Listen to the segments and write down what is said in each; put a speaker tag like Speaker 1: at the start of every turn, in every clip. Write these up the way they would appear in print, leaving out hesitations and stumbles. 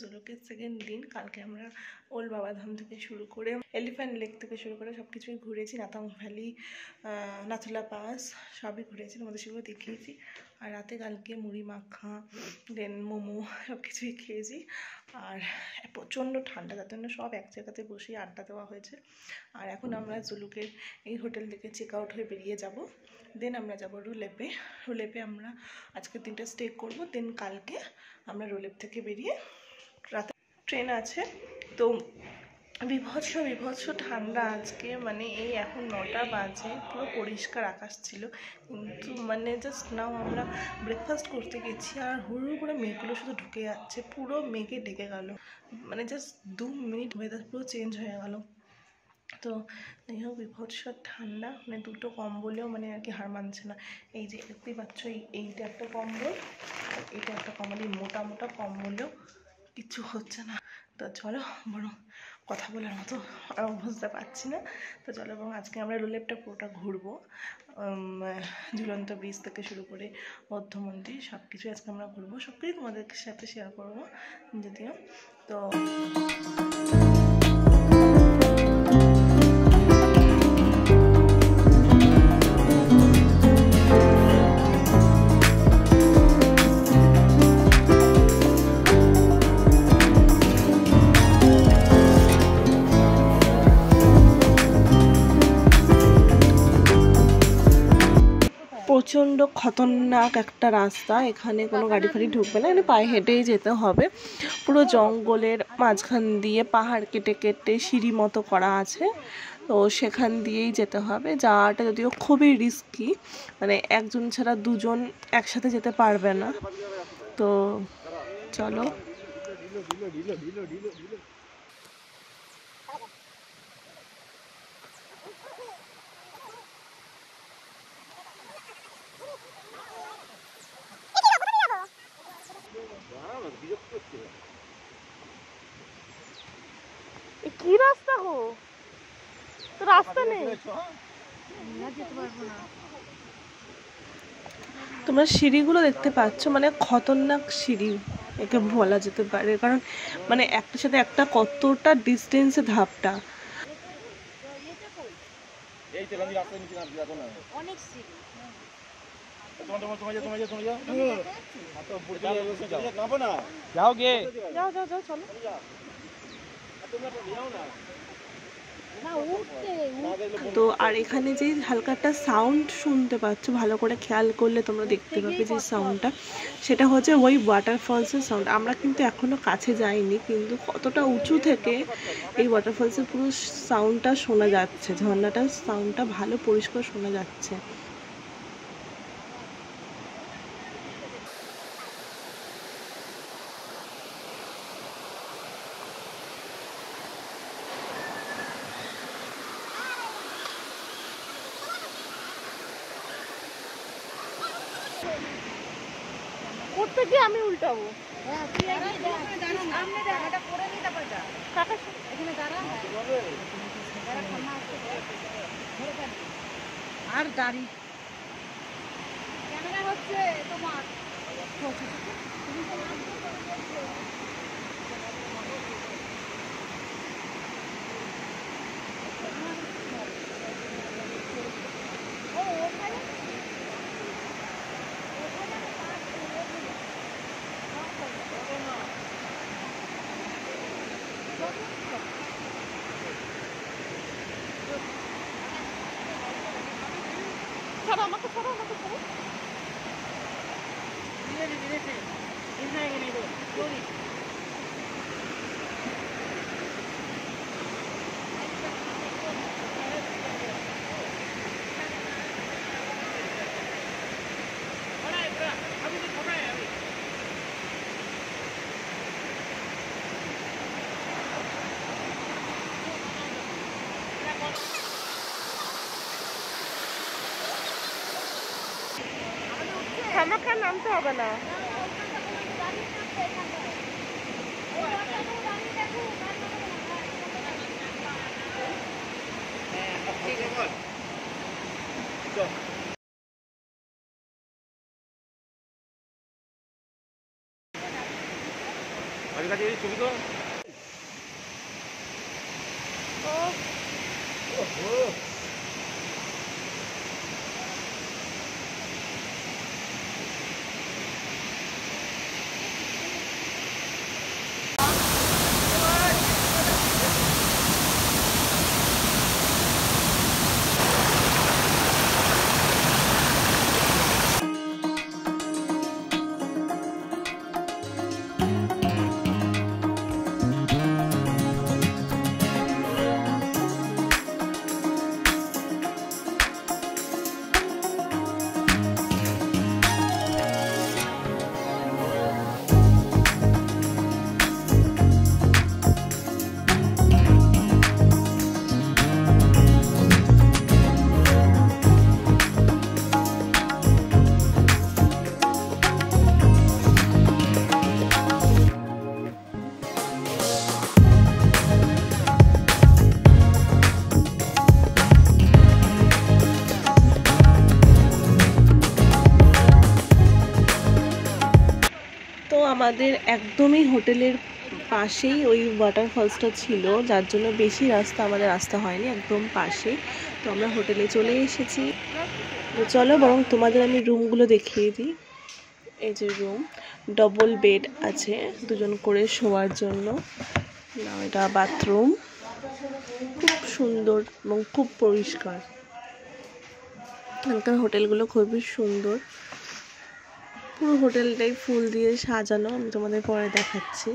Speaker 1: জুলুকের second দিন। কালকে আমরা ওল্ড বাবাধাম থেকে শুরু করে এলিফ্যান্ট লেক থেকে শুরু করে সব কিছুই ঘুরেছি। নাতাং ভ্যালি, নাথুলা পাস সবই ঘুরেছি, তোমাদের সেগুলো দেখিয়েছি। আর রাতে কালকে মুড়ি মাখা, দেন মোমো সব কিছুই খেয়েছি। আর প্রচণ্ড ঠান্ডা, তার জন্য সব এক জায়গাতে বসে আড্ডা দেওয়া হয়েছে। আর এখন আমরা জুলুকের এই হোটেল থেকে চেক আউট হয়ে বেরিয়ে যাব। দেন আমরা যাব রুলেপে। রুলেপে আমরা আজকের দিনটা স্টে করব। দেন কালকে আমরা রুলেপ থেকে বেরিয়ে রাতে ট্রেন আছে। তো বিভৎস ঠান্ডা আজকে, মানে এই এখন 9টা বাজে, পুরো পরিষ্কার আকাশ ছিল, কিন্তু মানে জাস্ট নাও আমরা ব্রেকফাস্ট করতে গেছি আর হুড় করে মেঘগুলো শুধু ঢুকে যাচ্ছে, পুরো মেঘে ঢেকে গেল, মানে জাস্ট 2 মিনিট ওয়েদার পুরো চেঞ্জ হয়ে গেল। তো যাই হোক, বিভৎস ঠান্ডা, মানে দুটো কম্বলেও মানে আর কি হার মানছে না। এই যে দেখতেই পাচ্ছ, এইটা একটা কম্বল আর এইটা একটা কম্বল, এই মোটা মোটা কম্বলেও কিচ্ছু হচ্ছে না। তো চলো, বরং কথা বলার মতো আর বুঝতে পারছি না। তো চলো, এবং আজকে আমরা রুলেপটা পুরোটা ঘুরবো, ঝুলন্ত ব্রিজ থেকে শুরু করে বৌদ্ধ মন্দির সব কিছু আজকে আমরা ঘুরবো, সব কিছুই তোমাদের সাথে শেয়ার করবো যদিও। তো প্রচণ্ড খতরনাক একটা রাস্তা, এখানে কোনো গাড়ি ফাড়ি ঢুকবে না, এখানে পায়ে হেঁটেই যেতে হবে। পুরো জঙ্গলের মাঝখান দিয়ে পাহাড় কেটে কেটে সিঁড়ি মতো করা আছে, তো সেখান দিয়েই যেতে হবে। যাওয়াটা যদিও খুবই রিস্কি, মানে একজন ছাড়া দুজন একসাথে যেতে পারবে না। তো চলো। কি রাস্তা গো, তো রাস্তা নেই, তোমরা সিঁড়িগুলো দেখতে পাচ্ছ, মানে খতরনাক সিঁড়ি একে বলা যেতে পারে, কারণ মানে একটার সাথে একটা কতটা ডিস্টেন্সে ধাপটা। তো আর এখানে যে হালকা একটা সাউন্ড শুনতে পাচ্ছ, ভালো করে খেয়াল করলে তোমরা দেখতে পাবে যে সাউন্ডটা, সেটা হচ্ছে ওই ওয়াটারফলসের সাউন্ড। আমরা কিন্তু এখনো কাছে যাইনি, কিন্তু কতটা উঁচু থেকে এই ওয়াটারফলসের পুরো সাউন্ডটা শোনা যাচ্ছে, ঝর্ণাটার সাউন্ডটা ভালো পরিষ্কার শোনা যাচ্ছে। করতে গিয়ে আমি উল্টাবো, আর গাড়ি ক্যামেরা হচ্ছে তোমার। আমাকে ছাড়ো, আমাকে ছাড়ো। আমাকে নামতে হবে না। তো আমাদের একদমই হোটেলের পাশেই ওই ওয়াটারফলসটা ছিল, যার জন্য বেশি রাস্তা আমাদের আসতে হয়নি, একদম পাশেই। তো আমরা হোটেলে চলে এসেছি। তো চলো বরং তোমাদের আমি রুমগুলো দেখিয়ে দিই। এই যে রুম, ডবল বেড আছে দুজন করে শোয়ার জন্য। না, এটা বাথরুম, খুব সুন্দর এবং খুব পরিষ্কার। এখানকার হোটেলগুলো খুবই সুন্দর, পুরো হোটেলটাই ফুল দিয়ে সাজানো, আমি তোমাদের পরে দেখাচ্ছি।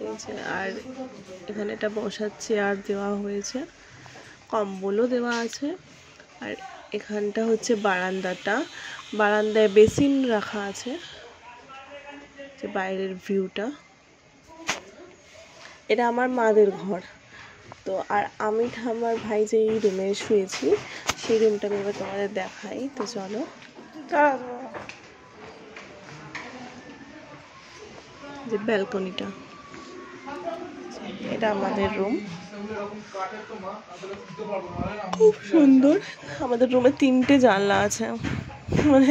Speaker 1: এই যে, আর এখানে একটা বসার চেয়ার দেওয়া হয়েছে, কম্বলও দেওয়া আছে। আর এখানটা হচ্ছে বারান্দাটা, বারান্দায় বেসিন রাখা আছে, যে বাইরের ভিউটা। এটা আমার মাদের ঘর। তো আর আমি আমার ভাই যে এই রুমে শুয়েছি, সেই রুমটা আমি এবার তোমাদের দেখাই। তো চলো, যে ব্যালকনিটা, এটা আমাদের রুম, খুব সুন্দর। আমাদের রুমে 3টে জানলা আছে, মানে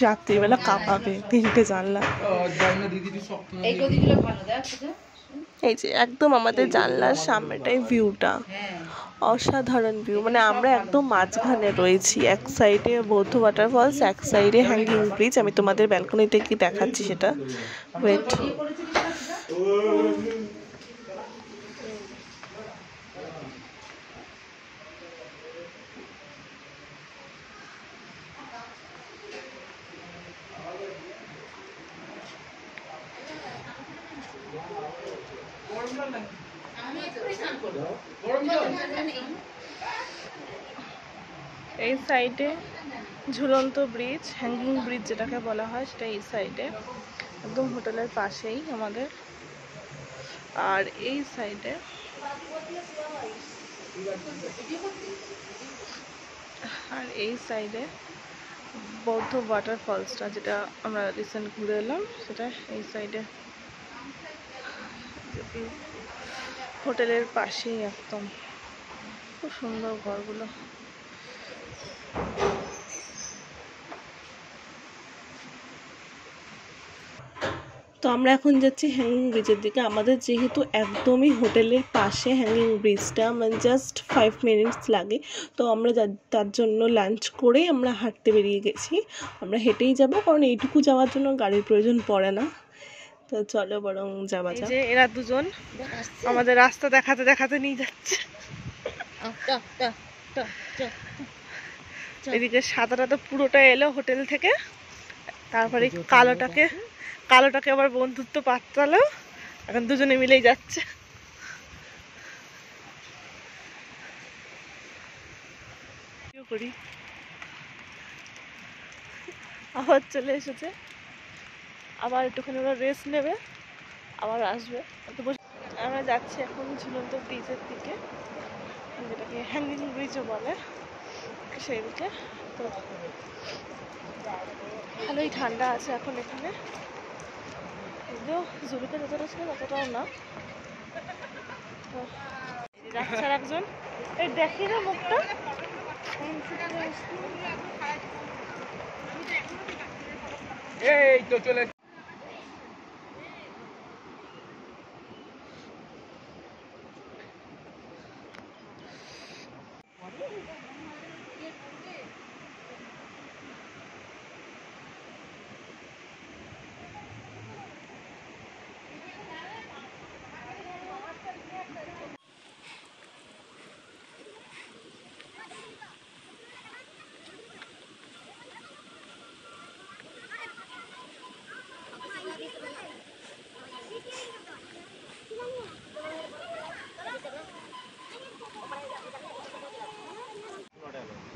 Speaker 1: রাত্রিবেলা কাঁপাবে 3টে জানলা। এই যে একদম আমাদের জানলার সামনেটাই ভিউটা, অসাধারণ ভিউ। মানে আমরা একদম মাঝখানে রয়েছি, এক সাইডে বৌদ্ধ ওয়াটারফলস, এক সাইডে হ্যাঙ্গিং ব্রিজ। আমি তোমাদের ব্যালকনিতে কি দেখাচ্ছি সেটা, ওয়েট। এই সাইডে ঝুলন্ত ব্রিজ, হ্যাঙ্গিং ব্রিজ যেটাকে বলা হয়, সেটা এই সাইডে একদম হোটেলের পাশেই আমাদের। আর এই সাইডে বৌদ্ধ ওয়াটারফলসটা, যেটা আমরা রিসেন্ট ঘুরে এলাম, সেটা এই সাইডে হোটেলের পাশেই একদম। খুব সুন্দর ঘরগুলো। তো আমরা এখন যাচ্ছি হ্যাঙ্গিং ব্রিজের দিকে। আমাদের যেহেতু একদমই হোটেলের পাশে হ্যাঙ্গিং ব্রিজটা, মানে জাস্ট 5 মিনিটস লাগে। তো আমরা তার জন্য লাঞ্চ করে আমরা হাঁটতে বেরিয়ে গেছি। আমরা হেঁটেই যাব, কারণ এইটুকু যাওয়ার জন্য গাড়ির প্রয়োজন পড়ে না। তো চলো বরং যাওয়া যাক। যে এরা দুজন আমাদের রাস্তা দেখাতে দেখাতে নিয়ে যাচ্ছে। এদিকে সাদাটা তো পুরোটা এলো হোটেল থেকে, তারপরে কালোটাকে আবার বন্ধুত্ব পাত্রালো। এখন দুজনে মিলেই যাচ্ছে। করি আবার চলে এসেছে, আবার একটুখানি ওরা রেস্ট নেবে, আবার আসবে। আমরা যাচ্ছি এখন ঝুলন্ত ব্রিজের দিকে, যেটাকে হ্যাঙ্গিং ব্রিজও বলে, সেই দিকে। তো ভালোই ঠান্ডা আছে এখন এখানে, যদিও জুলুকে যতটা ছিল ততটাও না। তো যাচ্ছে আর একজন, এই দেখি না মুখটা,
Speaker 2: এই তো চলে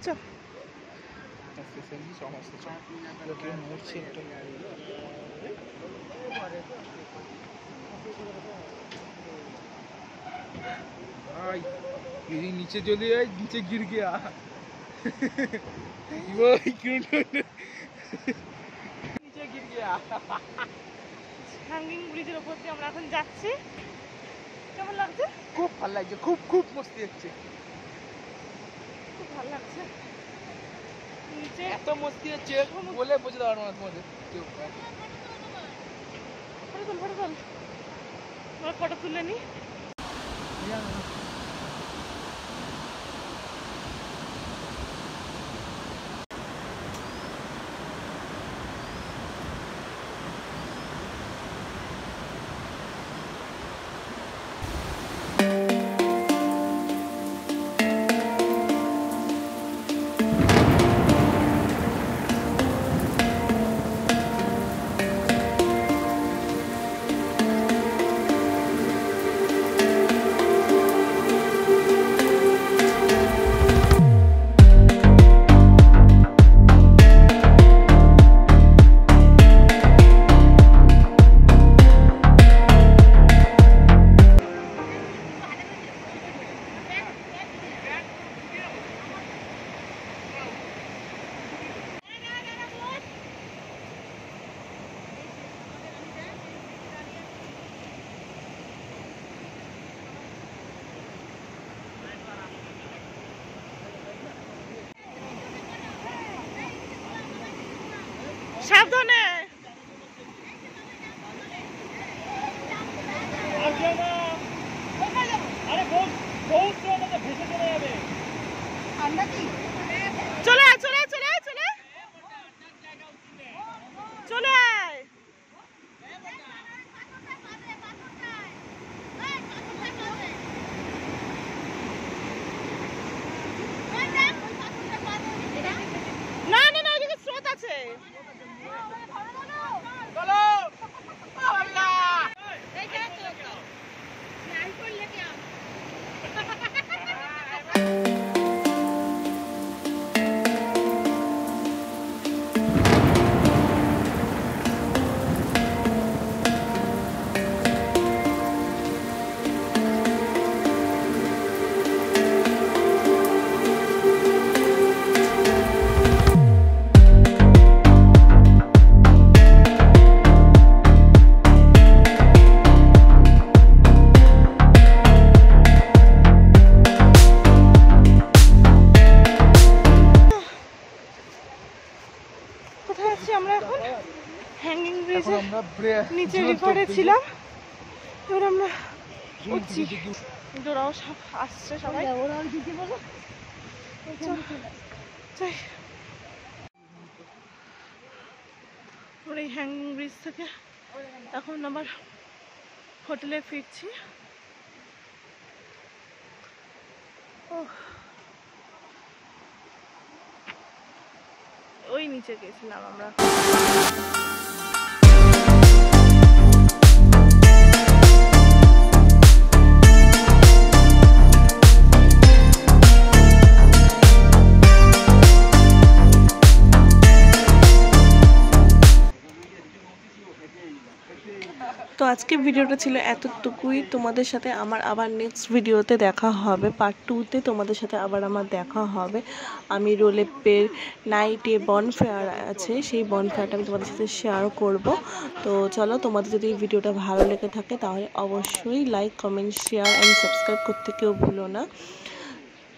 Speaker 1: চল
Speaker 2: नीचे चले आए, नीचे गिर गया। नीचे गिर गया।
Speaker 1: হ্যাঙ্গিং ব্রিজের উপর দিয়ে আমরা এখন যাচ্ছি। কেমন লাগছে?
Speaker 2: খুব ভালো লাগছে, খুব খুব মস্তি হচ্ছে,
Speaker 1: খুব ভালো লাগছে। নিচে
Speaker 2: এত মস্তি হচ্ছে বলে বোঝাতে পারবো না তোমাদের।
Speaker 1: ফটো তোল, আমরা ফটো তুলে নি। সাবধানে। চলে আয়, চলে আয়, চলে আয়, চলে আয়, চলে আয়। না না না, ওইদিকে স্রোত আছে। আমরা এখন হ্যাঙ্গিং ব্রিজে নিচে রিভারে ছিলাম, এবার আমরা উঠছি। ওরাও সব আসছে, সবাই আমরা এই হ্যাঙ্গিং ব্রিজ থেকে এখন আবার হোটেলে ফিরছি। ওই নিচে গেছিলাম আমরা। তো আজকে ভিডিওটা ছিল এতটুকুই। তোমাদের সাথে আমার আবার নেক্সট ভিডিওতে দেখা হবে, পার্ট 2-তে তোমাদের সাথে আবার আমার দেখা হবে। আমি রোলেপের নাইটে বনফেয়ার আছে, সেই বনফেয়ারটা আমি তোমাদের সাথে শেয়ার করব। তো চলো, তোমাদের যদি এই ভিডিওটা ভালো লেগে থাকে তাহলে অবশ্যই like, comment, share and subscribe করতে কেউ ভুলো না।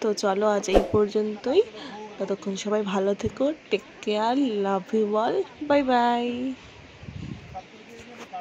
Speaker 1: তো চলো, আজ এই পর্যন্তই। ততক্ষণ সবাই ভালো থেকো, take care, love you all, bye by.